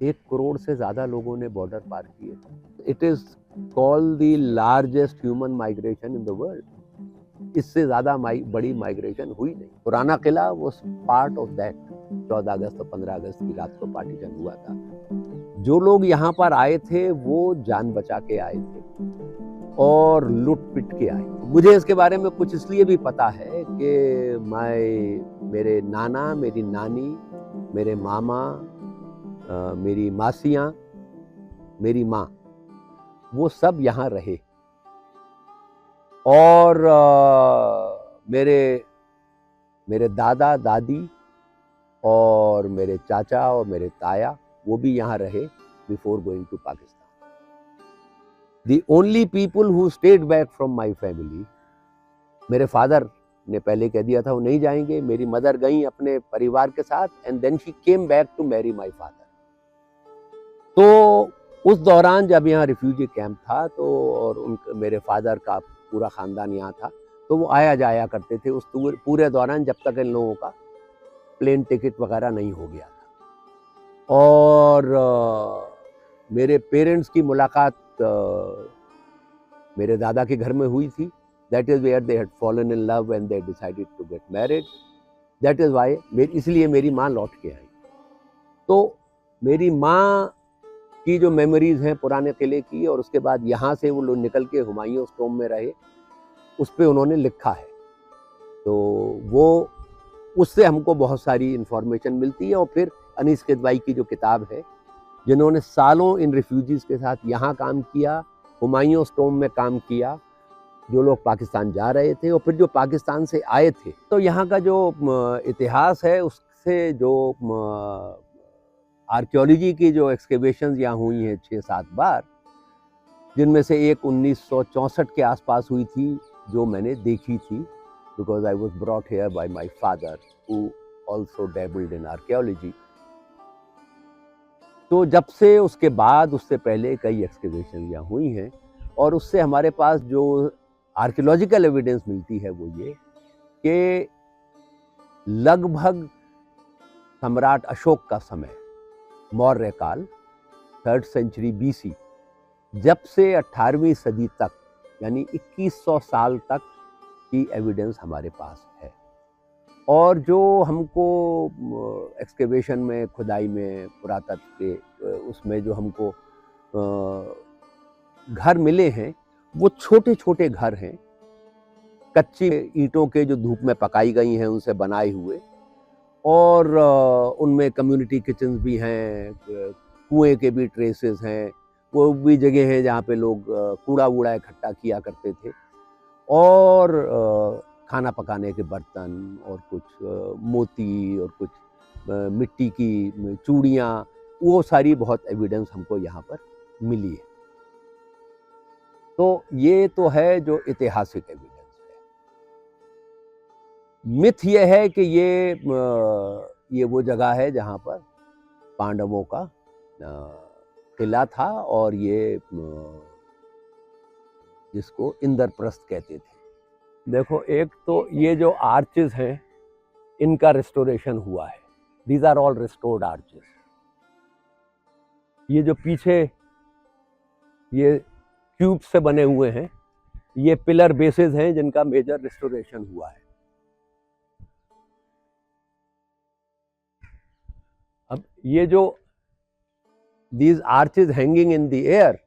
1 करोड़ से ज़्यादा लोगों ने बॉर्डर पार किए। It is called the largest human migration in the world. इससे ज़्यादा बड़ी माइग्रेशन हुई नहीं। पुराना किला वाज पार्ट ऑफ दैट। 14 अगस्त और 15 अगस्त की रात को पार्टीशन हुआ था। जो लोग यहाँ पर आए थे वो जान बचा के आए थे और लूट पिट के आए। मुझे इसके बारे में कुछ इसलिए भी पता है कि मेरे नाना, मेरी नानी, मेरे मामा, मेरी मासियाँ, मेरी माँ, वो सब यहाँ रहे। और मेरे दादा दादी और मेरे चाचा और मेरे ताया वो भी यहाँ रहे before going to Pakistan. The only people who stayed back from my family, मेरे फादर ने पहले कह दिया था वो नहीं जाएंगे। मेरी मदर गई अपने परिवार के साथ and then she came back to marry my father. तो उस दौरान जब यहाँ रिफ्यूजी कैंप था तो और मेरे फादर का पूरा ख़ानदान यहाँ था, तो वो आया जाया करते थे उस पूरे दौरान जब तक इन लोगों का प्लेन टिकट वगैरह नहीं हो गया था। और मेरे पेरेंट्स की मुलाकात मेरे दादा के घर में हुई थी। That is where they had fallen in love and they decided to get married. That is why इसलिए मेरी माँ लौट के आई। तो मेरी माँ की जो मेमोरीज हैं पुराने किले की, और उसके बाद यहाँ से वो लोग निकल के हुमायूं टॉम में रहे, उस पर उन्होंने लिखा है। तो वो उससे हमको बहुत सारी इंफॉर्मेशन मिलती है। और फिर अनीस किदवाई की जो किताब है, जिन्होंने सालों इन रिफ्यूजीज़ के साथ यहाँ काम किया, हुमायूं टॉम में काम किया, जो लोग पाकिस्तान जा रहे थे और फिर जो पाकिस्तान से आए थे। तो यहाँ का जो इतिहास है उससे जो आर्कियोलॉजी की जो एक्सकेवेशंस यहाँ हुई हैं 6-7 बार, जिनमें से एक 1964 के आसपास हुई थी जो मैंने देखी थी, because I was brought here by my father who also dabbled in archaeology. तो जब से उसके बाद उससे पहले कई एक्सकेवेशन यहाँ हुई हैं, और उससे हमारे पास जो आर्कियोलॉजिकल एविडेंस मिलती है वो ये कि लगभग सम्राट अशोक का समय, मौर्य काल, 3rd सेंचुरी BC, जब से 18वीं सदी तक, यानी 2100 साल तक की एविडेंस हमारे पास है। और जो हमको एक्सकेवेशन में, खुदाई में, पुरातत्व के उसमें जो हमको घर मिले हैं वो छोटे छोटे घर हैं, कच्ची ईंटों के जो धूप में पकाई गई हैं उनसे बनाए हुए, और उनमें कम्युनिटी किचन्स भी हैं, कुएं के भी ट्रेसेस हैं। वो भी जगह है जहाँ पे लोग कूड़ा वूड़ा इकट्ठा किया करते थे, और खाना पकाने के बर्तन, और कुछ मोती, और कुछ मिट्टी की चूड़ियाँ, वो सारी बहुत एविडेंस हमको यहाँ पर मिली है। तो ये तो है जो ऐतिहासिक एविडेंस है। मिथ ये है कि ये वो जगह है जहाँ पर पांडवों का किला था, और ये जिसको इंद्रप्रस्थ कहते थे। देखो, एक तो ये जो आर्चेस हैं इनका रिस्टोरेशन हुआ है। These are all restored arches. ये जो पीछे ये क्यूब से बने हुए हैं, ये पिलर बेसेस हैं जिनका मेजर रिस्टोरेशन हुआ है। अब ये जो these arches hanging in the air,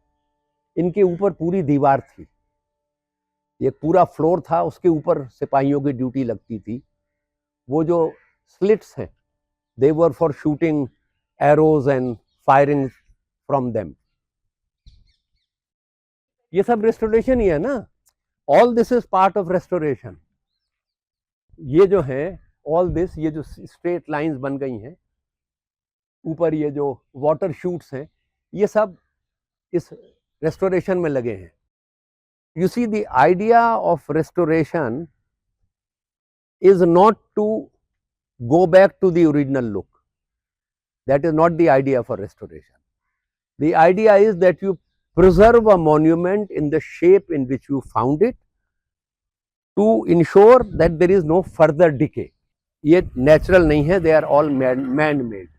इनके ऊपर पूरी दीवार थी, ये पूरा फ्लोर था, उसके ऊपर सिपाहियों की ड्यूटी लगती थी। वो जो स्लिट्स हैं, they were for shooting arrows and firing from them. ये सब रेस्टोरेशन ही है ना। All this is part of restoration. ये जो है ऑल दिस, ये जो स्ट्रेट लाइंस बन गई हैं ऊपर, ये जो वाटर शूट्स हैं, ये सब इस रेस्टोरेशन में लगे हैं। You see, the idea of restoration is not to go back to the original look. That is not the idea for restoration. The idea is that you preserve a monument in the shape in which you found it, to ensure that there is no further decay. ये natural नहीं है, they are all man-made.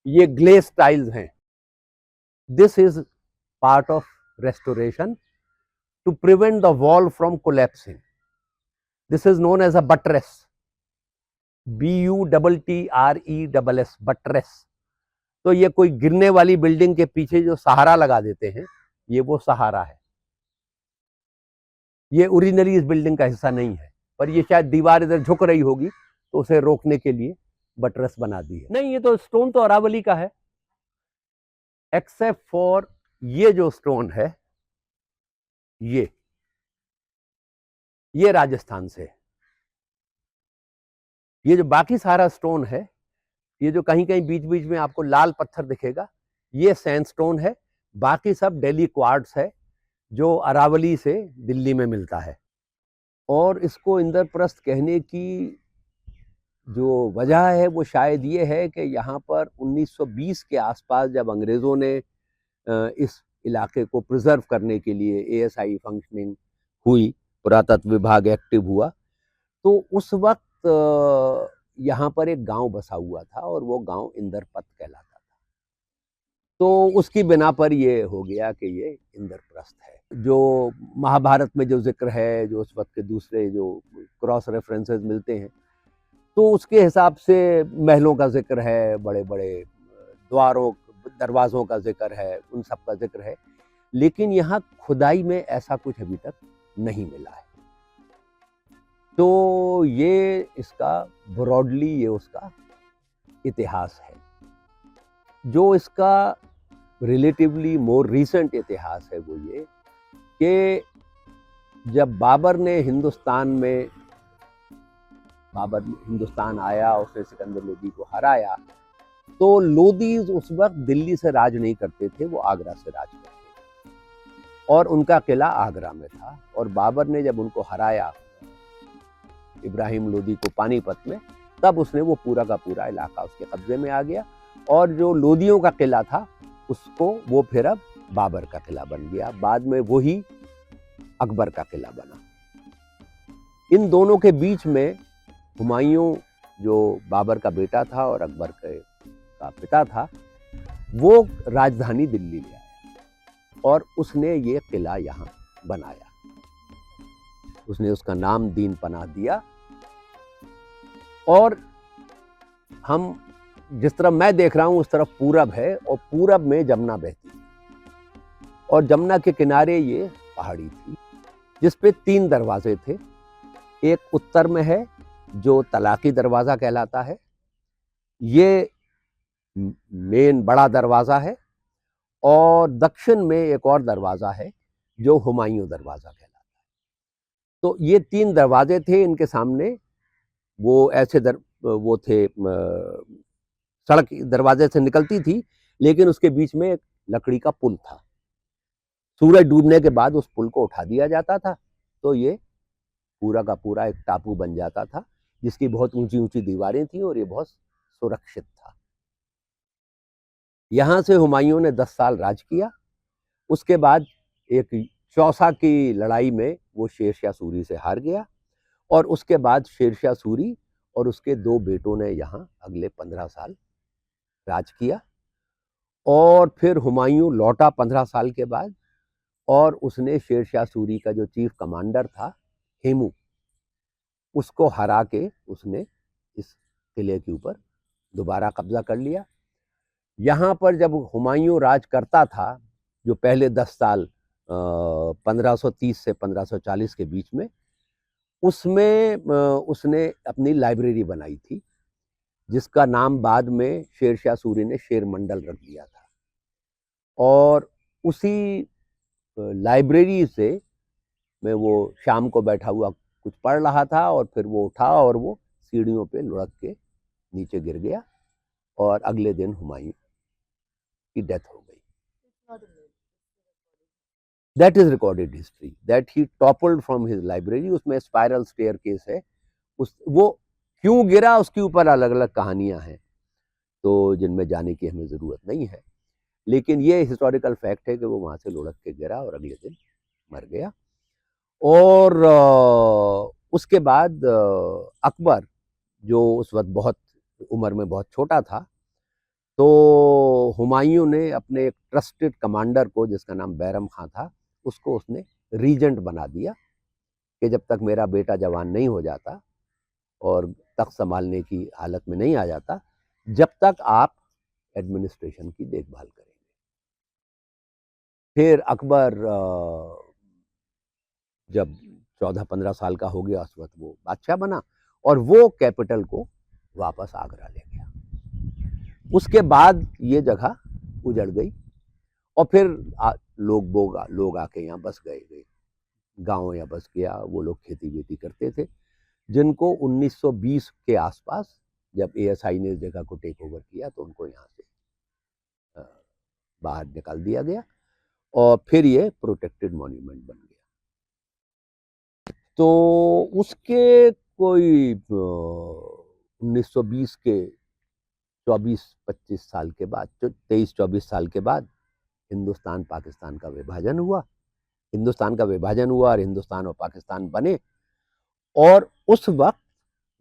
ये glaze tiles हैं। This is part of restoration to prevent the wall from collapsing. This is known as a buttress, BUTTRESS, buttress. तो ये कोई गिरने वाली बिल्डिंग के पीछे जो सहारा लगा देते हैं, ये वो सहारा है। ये ओरिजिनली इस बिल्डिंग का हिस्सा नहीं है, पर ये शायद दीवार इधर झुक रही होगी तो उसे रोकने के लिए बटरेस बना दी है। नहीं, ये तो स्टोन तो अरावली का है, एक्सेप्ट फॉर ये जो स्टोन है, ये राजस्थान से। ये जो बाकी सारा स्टोन है, ये जो कहीं कहीं बीच बीच में आपको लाल पत्थर दिखेगा, ये सैंडस्टोन है। बाकी सब दिल्ली क्वार्ट्ज है जो अरावली से दिल्ली में मिलता है। और इसको इंद्रप्रस्थ कहने की जो वजह है वो शायद ये है कि यहाँ पर 1920 के आसपास जब अंग्रेज़ों ने इस इलाके को प्रिजर्व करने के लिए ASI फंक्शनिंग हुई, पुरातत्व विभाग एक्टिव हुआ, तो उस वक्त यहाँ पर एक गांव बसा हुआ था और वो गांव इंद्रपत कहलाता था। तो उसकी बिना पर ये हो गया कि ये इंद्रप्रस्थ है। जो महाभारत में जो जिक्र है, जो उस वक्त के दूसरे जो क्रॉस रेफरेंसेस मिलते हैं, तो उसके हिसाब से महलों का जिक्र है, बड़े बड़े द्वारों दरवाज़ों का जिक्र है, उन सब का जिक्र है। लेकिन यहाँ खुदाई में ऐसा कुछ अभी तक नहीं मिला है। तो ये इसका ब्रॉडली ये उसका इतिहास है। जो इसका रिलेटिवली मोर रीसेंट इतिहास है वो ये कि जब बाबर हिंदुस्तान आया, उसने सिकंदर लोदी को हराया, तो लोदीज उस वक्त दिल्ली से राज नहीं करते थे, वो आगरा से राज करते थे और उनका किला आगरा में था। और बाबर ने जब उनको हराया, इब्राहिम लोदी को पानीपत में, तब उसने वो पूरा का पूरा इलाका उसके कब्जे में आ गया और जो लोदियों का किला था उसको वो फिर अब बाबर का किला बन गया। बाद में वही अकबर का किला बना। इन दोनों के बीच में हुमायूं, जो बाबर का बेटा था और अकबर का पिता था, वो राजधानी दिल्ली ले आया और उसने ये किला यहाँ बनाया। उसने उसका नाम दीन पनाह दिया। और हम जिस तरफ मैं देख रहा हूं उस तरफ पूरब है और पूरब में जमुना बहती है और जमुना के किनारे ये पहाड़ी थी जिस पे 3 दरवाजे थे। एक उत्तर में है जो तलाकी दरवाजा कहलाता है, ये मेन बड़ा दरवाजा है, और दक्षिण में एक और दरवाजा है जो हुमायूं दरवाजा कहलाता है। तो ये 3 दरवाजे थे। इनके सामने वो ऐसे वो थे, सड़क दरवाजे से निकलती थी, लेकिन उसके बीच में एक लकड़ी का पुल था। सूरज डूबने के बाद उस पुल को उठा दिया जाता था, तो ये पूरा का पूरा एक टापू बन जाता था जिसकी बहुत ऊंची ऊंची दीवारें थी और ये बहुत सुरक्षित था। यहाँ से हुमायूं ने 10 साल राज किया। उसके बाद एक चौसा की लड़ाई में वो शेरशाह सूरी से हार गया और उसके बाद शेरशाह सूरी और उसके 2 बेटों ने यहाँ अगले 15 साल राज किया। और फिर हुमायूं लौटा 15 साल के बाद और उसने शेरशाह सूरी का जो चीफ कमांडर था हेमू, उसको हरा के उसने इस किले के ऊपर दोबारा कब्जा कर लिया। यहाँ पर जब हुमायूं राज करता था, जो पहले 10 साल 1530 से 1540 के बीच में, उसमें उसने अपनी लाइब्रेरी बनाई थी जिसका नाम बाद में शेरशाह सूरी ने शेर मंडल रख दिया था। और उसी लाइब्रेरी से मैं वो शाम को बैठा हुआ कुछ पढ़ रहा था और फिर वो उठा और वो सीढ़ियों पे लुढ़क के नीचे गिर गया और अगले दिन हुमायूं की डेथ हो गई। That is recorded history that he toppled from his library. उसमें स्पाइरल स्टेयरकेस है। वो क्यों गिरा उसके ऊपर अलग अलग कहानियां हैं, तो जिनमें जाने की हमें ज़रूरत नहीं है, लेकिन ये हिस्टोरिकल फैक्ट है कि वो वहाँ से लुढ़क के गिरा और अगले दिन मर गया। और उसके बाद अकबर, जो उस वक्त बहुत उम्र में बहुत छोटा था, तो हुमायूं ने अपने एक ट्रस्टेड कमांडर को, जिसका नाम बैरम खां था, उसको उसने रीजेंट बना दिया कि जब तक मेरा बेटा जवान नहीं हो जाता और तख्त संभालने की हालत में नहीं आ जाता, जब तक आप एडमिनिस्ट्रेशन की देखभाल करेंगे। फिर अकबर जब 14-15 साल का हो गया, उस वक्त वो बादशाह बना और वो कैपिटल को वापस आगरा ले गया। उसके बाद ये जगह उजड़ गई और फिर लोग आके यहाँ बस गए, गांव या बस गया। वो लोग खेती वेती करते थे, जिनको 1920 के आसपास जब एएसआई ने इस जगह को टेक ओवर किया तो उनको यहाँ से बाहर निकाल दिया गया और फिर ये प्रोटेक्टेड मॉन्यूमेंट बन गया। तो उसके कोई 1920 के 24-25 साल के बाद, 23-24 साल के बाद हिंदुस्तान पाकिस्तान का विभाजन हुआ। हिंदुस्तान का विभाजन हुआ और हिंदुस्तान और पाकिस्तान बने। और उस वक्त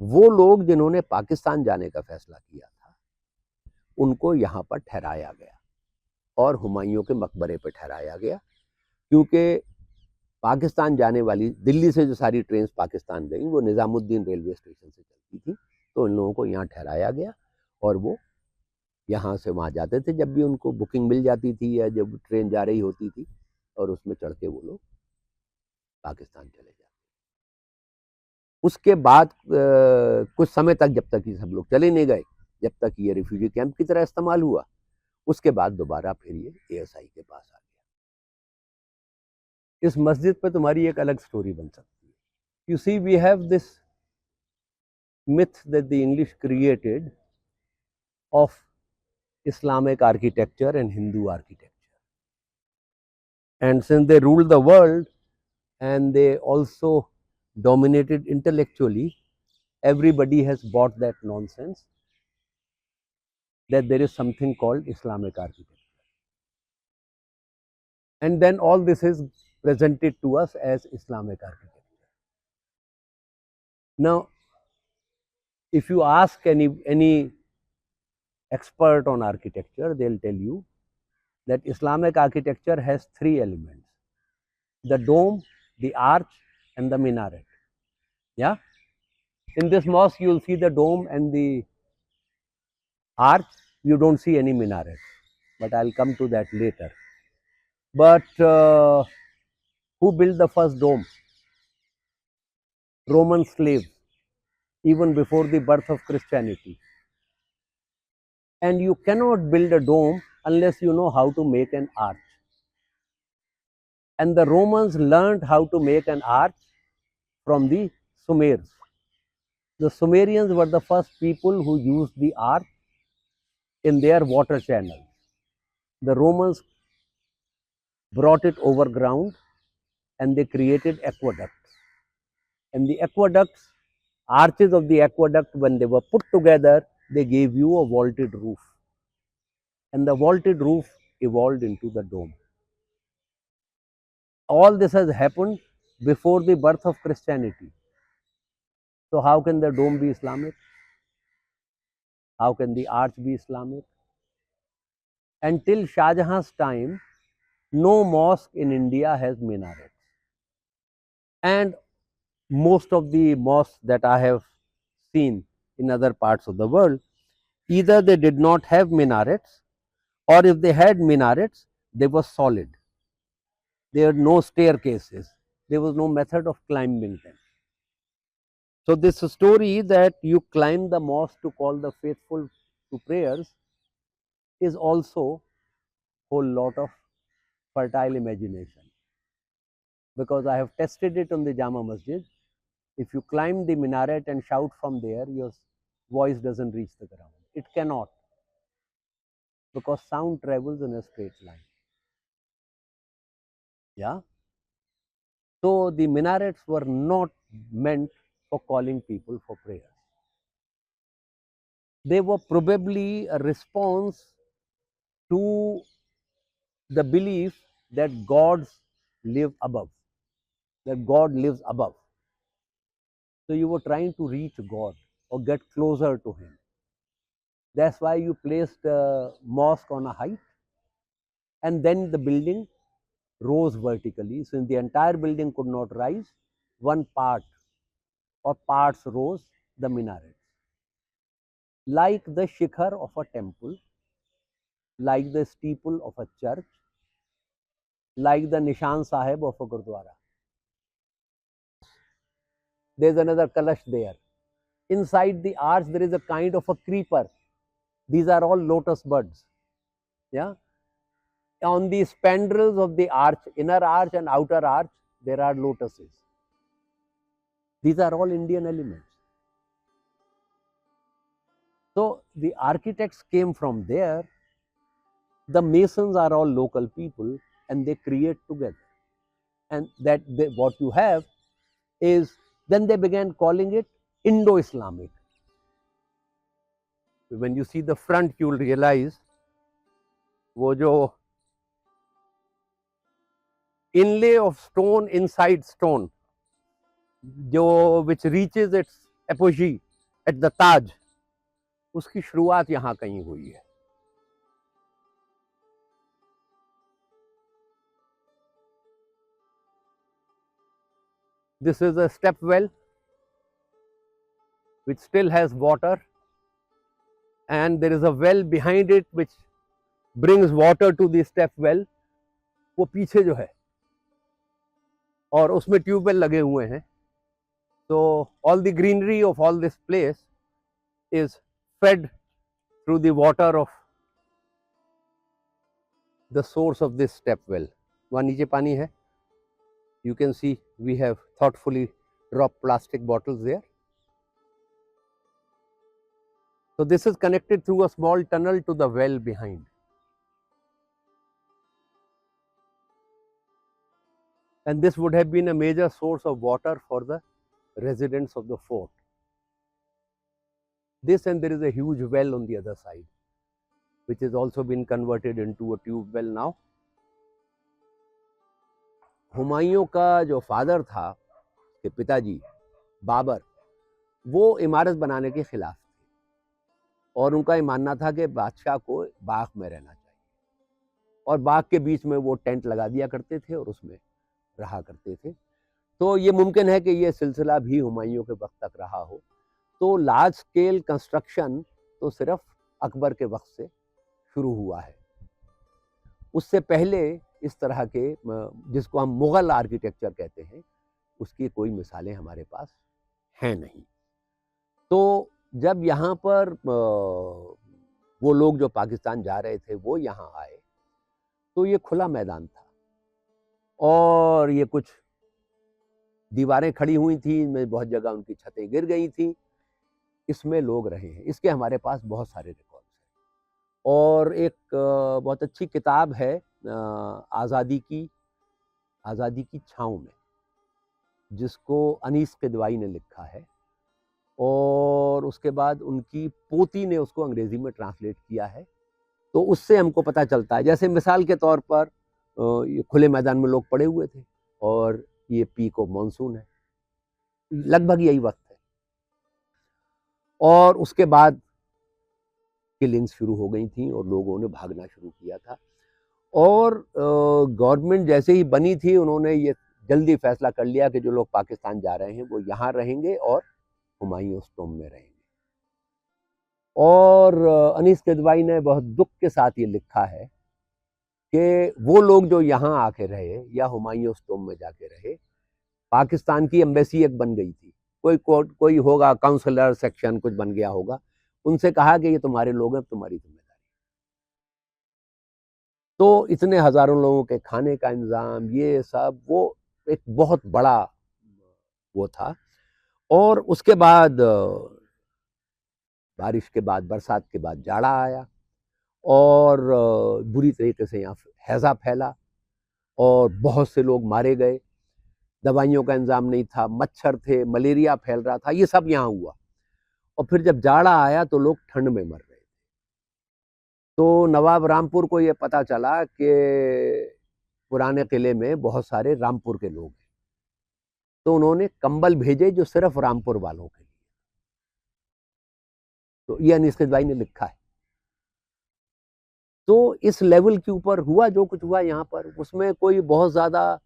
वो लोग जिन्होंने पाकिस्तान जाने का फैसला किया था, उनको यहाँ पर ठहराया गया और हुमायूं के मकबरे पर ठहराया गया, क्योंकि पाकिस्तान जाने वाली दिल्ली से जो सारी ट्रेन पाकिस्तान गई वो निज़ामुद्दीन रेलवे स्टेशन से चलती थी। तो इन लोगों को यहाँ ठहराया गया और वो यहाँ से वहाँ जाते थे जब भी उनको बुकिंग मिल जाती थी या जब ट्रेन जा रही होती थी, और उसमें चढ़ के वो लोग पाकिस्तान चले जाते। उसके बाद कुछ समय तक, जब तक ये सब लोग चले नहीं गए, जब तक ये रिफ्यूजी कैंप की तरह इस्तेमाल हुआ, उसके बाद दोबारा फिर ये एएसआई के पास आ गया। इस मस्जिद पे तुम्हारी एक अलग स्टोरी बन सकती है। You see, we have this myth that the English created of Islamic architecture and Hindu architecture. And since they ruled the world and they also dominated intellectually, everybody has bought that nonsense that there is something called Islamic architecture. And then all this is presented to us as Islamic architecture. Now, if you ask any expert on architecture, they'll tell you that Islamic architecture has three elements: the dome, the arch, and the minaret. Yeah? In this mosque, you'll see the dome and the arch. You don't see any minaret, but I'll come to that later. But who built the first dome? Roman slaves, even before the birth of Christianity. And you cannot build a dome unless you know how to make an arch. And the Romans learned how to make an arch from the Sumers. The Sumerians were the first people who used the arch in their water channels. The Romans brought it over ground and they created aqueducts. And the aqueducts, arches of the aqueduct, when they were put together, they gave you a vaulted roof. And the vaulted roof evolved into the dome. All this has happened before the birth of Christianity. So how can the dome be Islamic? How can the arch be Islamic? Until Shah Jahan's time, no mosque in India has minarets. And most of the mosques that I have seen in other parts of the world, either they did not have minarets, or if they had minarets, they were solid. There were no staircases. There was no method of climbing them. So this story that you climb the mosque to call the faithful to prayers is also a whole lot of fertile imagination. Because I have tested it on the Jama Masjid. If you climb the minaret and shout from there, your voice doesn't reach the ground. It cannot, because sound travels in a straight line. Yeah. So the minarets were not meant for calling people for prayers. They were probably a response to the belief that gods live above, that God lives above. So you were trying to reach God or get closer to Him. That's why you placed a mosque on a height, and then the building rose vertically. Since the entire building could not rise, one part or parts rose, the minarets. Like the shikhar of a temple, like the steeple of a church, like the Nishan Sahib of a Gurdwara. There's another kalash there. Inside the arch, there is a kind of a creeper. These are all lotus buds. Yeah. On the spandrels of the arch, inner arch and outer arch, there are lotuses. These are all Indian elements. So the architects came from there. The masons are all local people, and they create together. And what you have is, then they began calling it Indo-Islamic. When you see the front, you will realize वो जो inlay of stone inside stone, which reaches its apogee at the Taj, उसकी शुरुआत यहाँ कहीं हुई है. This is a step well which still has water, and there is a well behind it which brings water to the step well. वो पीछे जो है और उसमें ट्यूबवेल लगे हुए हैं. So all the greenery of all this place is fed through the water of the source of this step well. वहाँ नीचे पानी है. You can see we have thoughtfully dropped plastic bottles there. So this is connected through a small tunnel to the well behind. And this would have been a major source of water for the residents of the fort. This, and there is a huge well on the other side, which has also been converted into a tube well now. Humayun का जो father था, के पिताजी बाबर, वो इमारत बनाने के खिलाफ थे और उनका ये मानना था कि बादशाह को बाग में रहना चाहिए और बाग के बीच में वो टेंट लगा दिया करते थे और उसमें रहा करते थे. तो ये मुमकिन है कि ये सिलसिला भी हुमायूं के वक्त तक रहा हो. तो लार्ज स्केल कंस्ट्रक्शन तो सिर्फ अकबर के वक्त से शुरू हुआ है. उससे पहले इस तरह के, जिसको हम मुग़ल आर्किटेक्चर कहते हैं, उसकी कोई मिसालें हमारे पास हैं नहीं. तो जब यहाँ पर वो लोग जो पाकिस्तान जा रहे थे वो यहाँ आए, तो ये खुला मैदान था और ये कुछ दीवारें खड़ी हुई थी, इनमें बहुत जगह उनकी छतें गिर गई थी. इसमें लोग रहे हैं. इसके हमारे पास बहुत सारे रिकॉर्ड्स हैं. और एक बहुत अच्छी किताब है आज़ादी की छाँव में, जिसको अनीस किदवाई ने लिखा है और उसके बाद उनकी पोती ने उसको अंग्रेज़ी में ट्रांसलेट किया है. तो उससे हमको पता चलता है, जैसे मिसाल के तौर पर ये खुले मैदान में लोग पड़े हुए थे और ये पीक ऑफ मानसून है, लगभग यही वक्त है. और उसके बाद किलिंग्स शुरू हो गई थी और लोगों ने भागना शुरू किया था. और गवर्नमेंट जैसे ही बनी थी, उन्होंने ये जल्दी फैसला कर लिया कि जो लोग पाकिस्तान जा रहे हैं वो यहाँ रहेंगे और हुमायूं टॉम्ब में रहेंगे. और अनीस किदवाई ने बहुत दुख के साथ ये लिखा है कि वो लोग जो यहाँ आके रहे या हुमायूं टॉम्ब में जाके रहे, पाकिस्तान की एम्बेसी एक बन गई थी, कोई होगा काउंसलर सेक्शन कुछ बन गया होगा, उनसे कहा कि ये तुम्हारे लोग हैं, तुम्हारी जिम्मेदारी. तो इतने हजारों लोगों के खाने का इंतजाम, ये सब, वो एक बहुत बड़ा वो था. और उसके बाद बारिश के बाद, बरसात के बाद जाड़ा आया और बुरी तरीके से यहाँ हैजा फैला और बहुत से लोग मारे गए. दवाइयों का इंतजाम नहीं था, मच्छर थे, मलेरिया फैल रहा था, ये सब यहाँ हुआ. और फिर जब जाड़ा आया तो लोग ठंड में मर रहे थे. तो नवाब रामपुर को ये पता चला कि पुराने किले में बहुत सारे रामपुर के लोग हैं, तो उन्होंने कंबल भेजे जो सिर्फ रामपुर वालों के लिए. तो ये अनीस किदवाई ने लिखा है. तो इस लेवल के ऊपर हुआ जो कुछ हुआ यहाँ पर, उसमें कोई बहुत ज़्यादा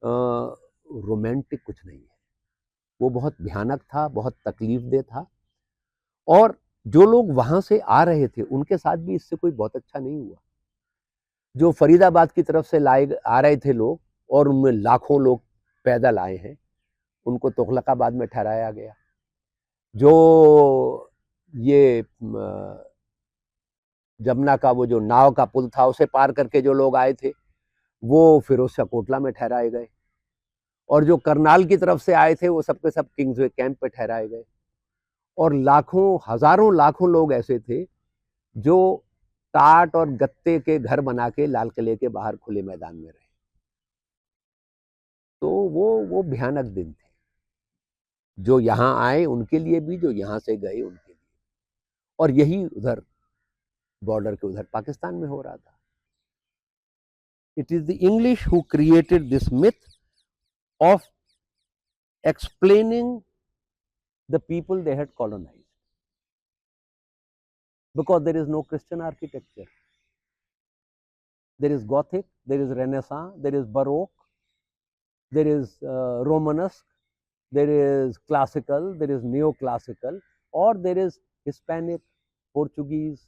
रोमांटिक कुछ नहीं है। वो बहुत भयानक था, बहुत तकलीफदेह था, और जो लोग वहाँ से आ रहे थे उनके साथ भी इससे कोई बहुत अच्छा नहीं हुआ। जो फरीदाबाद की तरफ से आ रहे थे लोग, और उनमें लाखों लोग पैदल आए हैं, उनको तुगलकाबाद में ठहराया गया। जो ये जमुना का वो जो नाव का पुल था, उसे पार करके जो लोग आए थे, वो फिरोजशाह कोटला में ठहराए गए, और जो करनाल की तरफ से आए थे वो सब के सब किंग्सवे कैंप पे ठहराए गए। और लाखों, हजारों लाखों लोग ऐसे थे जो टाट और गत्ते के घर बना के लाल किले के बाहर खुले मैदान में रहे। तो वो भयानक दिन थे, जो यहाँ आए उनके लिए भी, जो यहाँ से गए उनके लिए। और यही उधर बॉर्डर के उधर पाकिस्तान में हो रहा था। It is the English who created this myth of explaining the people they had colonised, because there is no Christian architecture. There is Gothic, there is Renaissance, there is Baroque, there is Romanesque, there is Classical, there is Neoclassical, or there is Hispanic, Portuguese,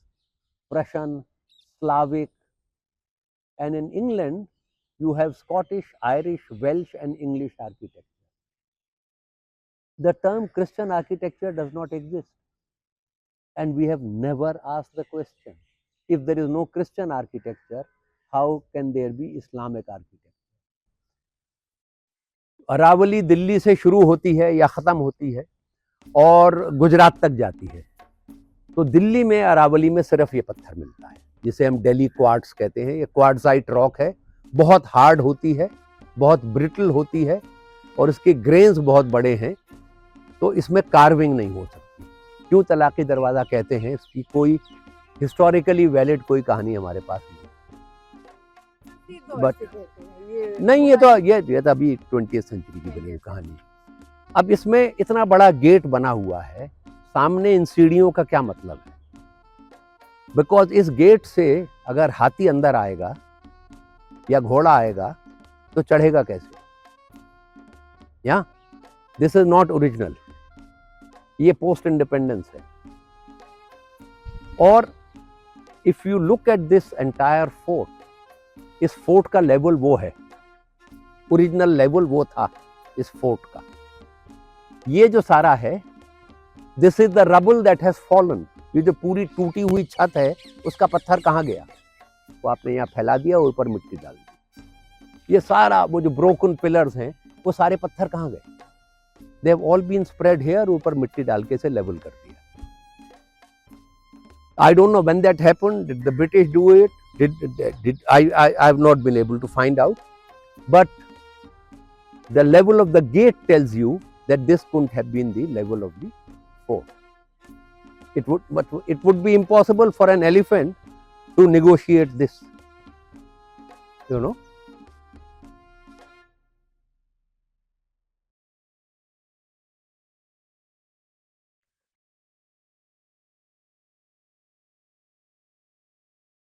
Prussian, Slavic, and in England you have Scottish, Irish, Welsh and English architecture. The term Christian architecture does not exist, and we have never asked the question, if there is no Christian architecture, how can there be Islamic architecture? Aravalli Delhi से शुरू होती है या ख़त्म होती है और गुजरात तक जाती है। तो दिल्ली में अरावली में सिर्फ ये पत्थर मिलता है, जिसे हम दिल्ली क्वार्ट्स कहते हैं। ये क्वार्ट्जाइट रॉक है, बहुत हार्ड होती है, बहुत ब्रिटल होती है, और इसके ग्रेन्स बहुत बड़े हैं, तो इसमें कार्विंग नहीं हो सकती। क्यों तलाक़ी दरवाज़ा कहते हैं, इसकी कोई हिस्टोरिकली वैलिड कोई कहानी हमारे पास नहीं। बट नहीं, ये तो अभी 20वीं सेंचुरी की बनी कहानी। अब इसमें इतना बड़ा गेट बना हुआ है, सामने इन सीढ़ियों का क्या मतलब है? बिकॉज इस गेट से अगर हाथी अंदर आएगा या घोड़ा आएगा तो चढ़ेगा कैसे? या दिस इज नॉट ओरिजिनल, ये पोस्ट इंडिपेंडेंस है। और if you look at this entire fort, इस फोर्ट का लेवल वो है, ओरिजिनल लेवल वो था इस फोर्ट का। ये जो सारा है, this is the rubble that has fallen. ये जो पूरी टूटी हुई छत है, उसका पत्थर कहाँ गया? वो आपने यहाँ फैला दिया और ऊपर मिट्टी डाल दी। ये सारा वो जो ब्रोकन पिलर्स हैं, वो सारे पत्थर कहाँ गए? They have all been spread here, ऊपर मिट्टी डाल के इसे लेवल कर दिया। I don't know when that happened. Did the British do it? I have not been able to find out. But the level of the gate tells you that this couldn't have been the level of the fort. But it would be impossible for an elephant to negotiate this, you know.